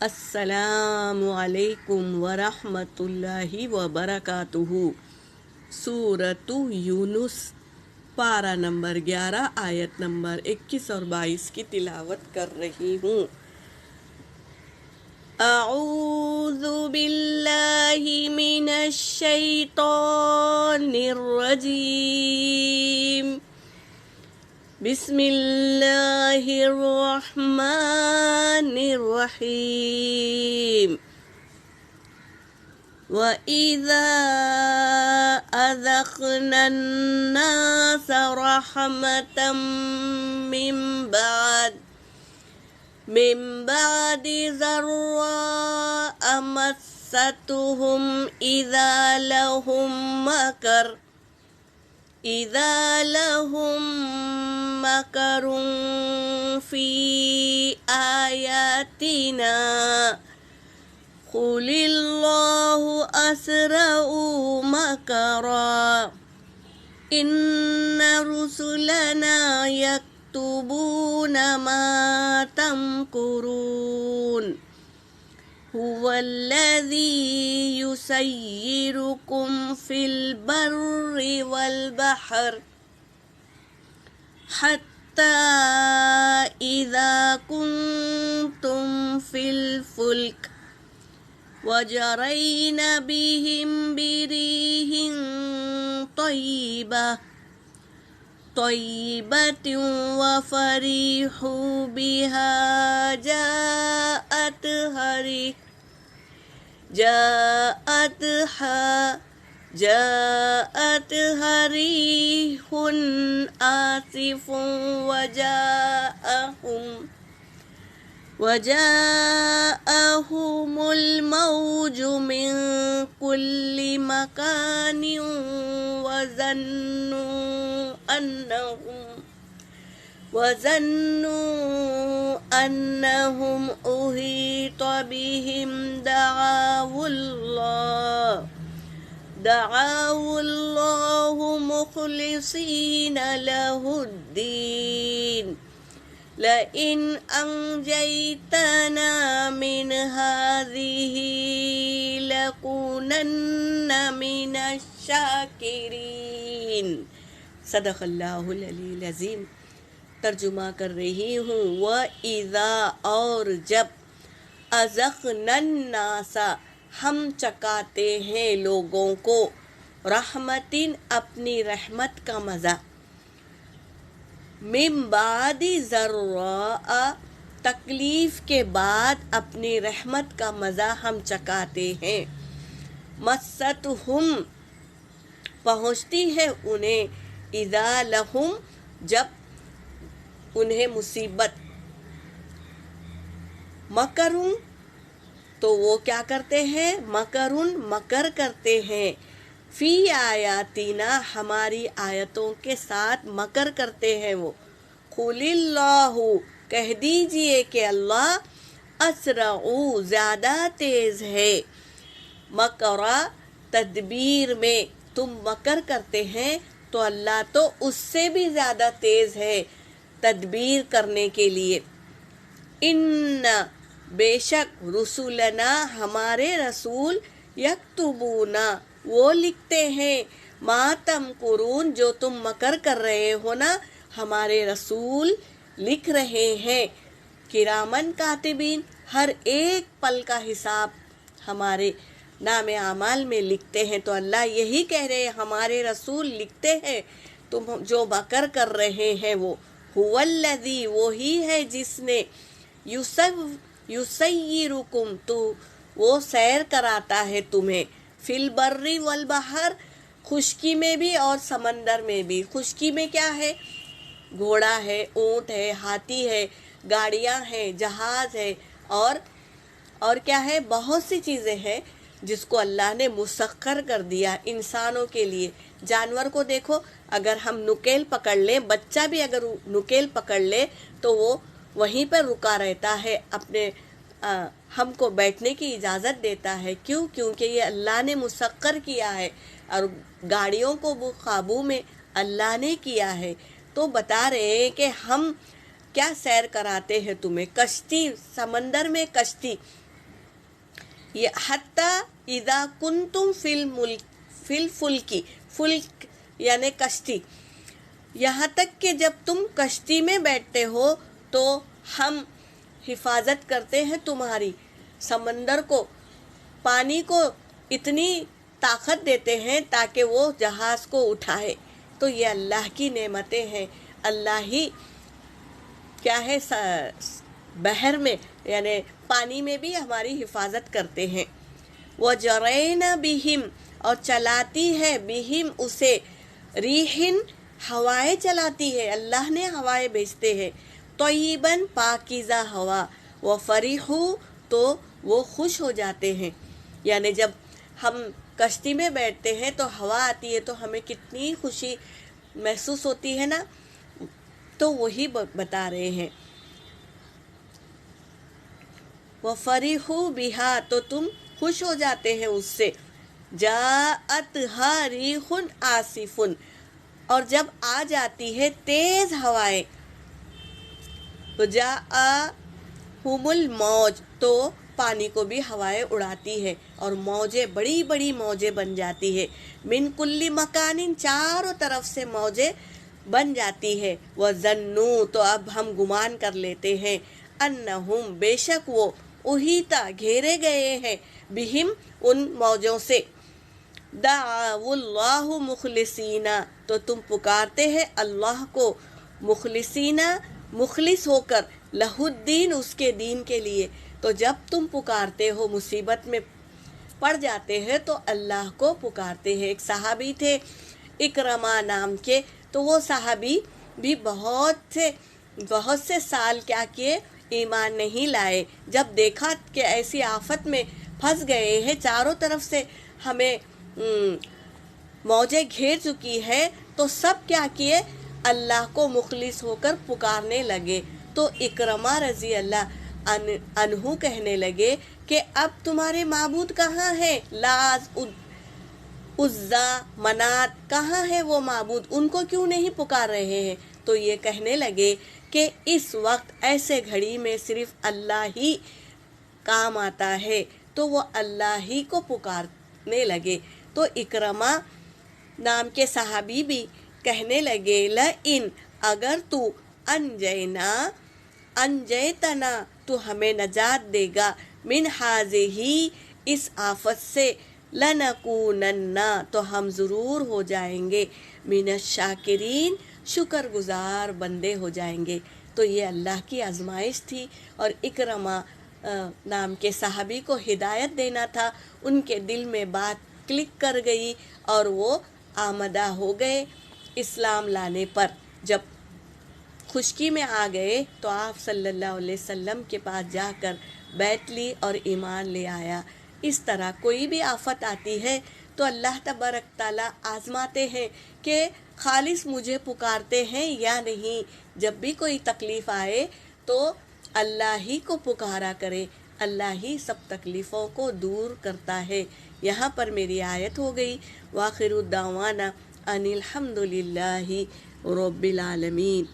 السلام علیکم ورحمۃ اللہ وبرکاتہ۔ سورۃ یونس، پارہ نمبر 11، آیت نمبر 21 اور 22 کی تلاوت کر رہی ہوں۔ اعوذ باللہ من الشیطان الرجیم، بسم اللہ الرحمن الرحیم۔ وَإِذَا أَذَقْنَا النَّاسَ رَحْمَةً مِّن بَعْدِ ضَرَّاءَ مَسَّتْهُمْ إِذَا لَهُم مَّكَرٌ فِي آيَاتِنَا قُلِ اللَّهُ أَسْرَعُ مَكْرًا إِنَّ رُسُلَنَا يَكْتُبُونَ مَا تَمْكُرُونَ هُوَ الَّذِي يُسَيِّرُكُمْ فِي الْبَرِّ وَالْبَحْرِ حَتَّى إِذَا كُنتُمْ فِي الْفُلْكِ وَجَرَيْنَ بِهِمْ بِرِيحٍ طَيِّبَةٍ وَفَرِحُوا بِهَا جاءتها ريح آصف وجاءهم الموج من كل مكان وظنوا أنهم أحيط بهم دعوا الله مخلصين له الدين لئن أنجيتنا من هذه لنكونن من الشاکرین۔ صدق اللہ العلی العظیم۔ ترجمہ کر رہی ہوں۔ وَإِذَا، اور جب، أَذَقْنَا النَّاسَ، ہم چکاتے ہیں لوگوں کو، رحمتن، اپنی رحمت کا مزہ، من بعد ضراء، تکلیف کے بعد اپنی رحمت کا مزہ ہم چکاتے ہیں، مستہم، پہنچتی ہے انہیں، اذا لہم، جب انہیں مصیبت، مکرون، تو وہ کیا کرتے ہیں، مکرون، مکر کرتے ہیں، فی آیاتنا، ہماری آیتوں کے ساتھ مکر کرتے ہیں وہ۔ قُلِ اللَّهُ، کہہ دیجئے کہ اللہ، اسرع، زیادہ تیز ہے، مکرا، تدبیر میں، تم مکر کرتے ہیں تو اللہ تو اس سے بھی زیادہ تیز ہے تدبیر کرنے کے لیے۔ ان، بے شک، رسولنا، ہمارے رسول، یکتبون، وہ لکھتے ہیں، ما تمکرون، جو تم مکر کر رہے ہو نا، ہمارے رسول لکھ رہے ہیں، کرامن کاتبین، ہر ایک پل کا حساب ہمارے نام اعمال میں لکھتے ہیں۔ تو اللہ یہی کہہ رہے ہیں، ہمارے رسول لکھتے ہیں تم جو مکر کر رہے ہیں وہ۔ هو الذی، وہی ہے جس نے، یسیرکم، تو وہ سیر کراتا ہے تمہیں، فی البر والبحر، خشکی میں بھی اور سمندر میں بھی۔ خشکی میں کیا ہے، گھوڑا ہے، اونٹ ہے، ہاتھی ہے، گاڑیاں ہیں، جہاز ہے، اور کیا ہے، بہت سی چیزیں ہیں جس کو اللہ نے مسخر کر دیا انسانوں کے لیے۔ جانور کو دیکھو، اگر ہم نکیل پکڑ لیں، بچہ بھی اگر نکیل پکڑ لے تو وہ وہیں پر رکا رہتا ہے، اپنے ہم کو بیٹھنے کی اجازت دیتا ہے۔ کیوں؟ کیونکہ یہ اللہ نے مسخر کیا ہے، اور گاڑیوں کو وہ قابو میں اللہ نے کیا ہے۔ تو بتا رہے ہیں کہ ہم کیا سیر کراتے ہیں تمہیں، کشتی، سمندر میں کشتی، یہ حتی اذا کنتم فی الفلکی، فلک یعنی کشتی، یہاں تک کہ جب تم کشتی میں بیٹھتے ہو تو ہم حفاظت کرتے ہیں تمہاری، سمندر کو، پانی کو اتنی طاقت دیتے ہیں تاکہ وہ جہاز کو اٹھائے۔ تو یہ اللہ کی نعمتیں ہیں، اللہ ہی کیا ہے بحر میں یعنی پانی میں بھی ہماری حفاظت کرتے ہیں۔ وَجَرَيْنَ بِهِمْ، اور چلاتی ہے بِهِمْ اسے، ریحن ہوائیں چلاتی ہے، اللہ نے ہوائیں بھیجتے ہیں، طیباً پاکیزہ ہوا، وَفَرِحُوا تو وہ خوش ہو جاتے ہیں۔ یعنی جب ہم کشتی میں بیٹھتے ہیں تو ہوا آتی ہے تو ہمیں کتنی خوشی محسوس ہوتی ہے نا، تو وہی بتا رہے ہیں وَفَرِحُوا بِهَا تو تم خوش ہو جاتے ہیں اس سے، جَاءَتْهَا رِيحٌ عَاصِفٌ اور جب آ جاتی ہے تیز ہوائیں، وَجَاءَهُمُ الْمَوْجُ تو پانی کو بھی ہوائیں اڑاتی ہے اور موجیں بڑی بڑی موجیں بن جاتی ہے، من کل مکان چاروں طرف سے موجیں بن جاتی ہے، وَظَنُّوا تو اب ہم گمان کر لیتے ہیں، انہم بے شک وہ، احیطا گھیرے گئے ہیں، بہم ان موجوں سے، دعوا اللہ مخلصین تو تم پکارتے ہیں اللہ کو، مخلصین مخلص ہو کر، لہ الدین اس کے دین کے لیے۔ تو جب تم پکارتے ہو، مصیبت میں پڑ جاتے ہیں تو اللہ کو پکارتے ہیں۔ ایک صحابی تھے اکرمہ نام کے، تو وہ صحابی بھی بہت سے سال کیا کیے، ایمان نہیں لائے۔ جب دیکھا کہ ایسی آفت میں پھنس گئے ہیں، چاروں طرف سے ہمیں موجیں گھیر چکی ہے، تو سب کیا کیے، اللہ کو مخلص ہو کر پکارنے لگے۔ تو اکرمہ رضی اللہ عنہ کہنے لگے کہ اب تمہارے معبود کہاں ہیں، لاز، عزا، منات کہاں ہے وہ معبود، ان کو کیوں نہیں پکار رہے ہیں؟ تو یہ کہنے لگے کہ اس وقت ایسے گھڑی میں صرف اللہ ہی کام آتا ہے، تو وہ اللہ ہی کو پکارنے لگے۔ تو اکرمہ نام کے صحابی بھی کہنے لگے، لَإِنْ اگر تو انجیتنا تو ہمیں نجات دے گا، من ہذہ اس آفت سے، لنکونن تو ہم ضرور ہو جائیں گے، من الشاکرین شکر گزار بندے ہو جائیں گے۔ تو یہ اللہ کی آزمائش تھی اور اکرمہ نام کے صحابی کو ہدایت دینا تھا، ان کے دل میں بات کلک کر گئی اور وہ آمدہ ہو گئے اسلام لانے پر۔ جب خشکی میں آ گئے تو آپ صلی اللہ علیہ وسلم کے پاس جا کر بیعت لی اور ایمان لے آیا۔ اس طرح کوئی بھی آفت آتی ہے تو اللہ تبارک تعالیٰ آزماتے ہیں کہ خالص مجھے پکارتے ہیں یا نہیں۔ جب بھی کوئی تکلیف آئے تو اللہ ہی کو پکارا کرے، اللہ ہی سب تکلیفوں کو دور کرتا ہے۔ یہاں پر میری آیت ہو گئی، وآخر الدعوانا ان الحمد للہ رب العالمین۔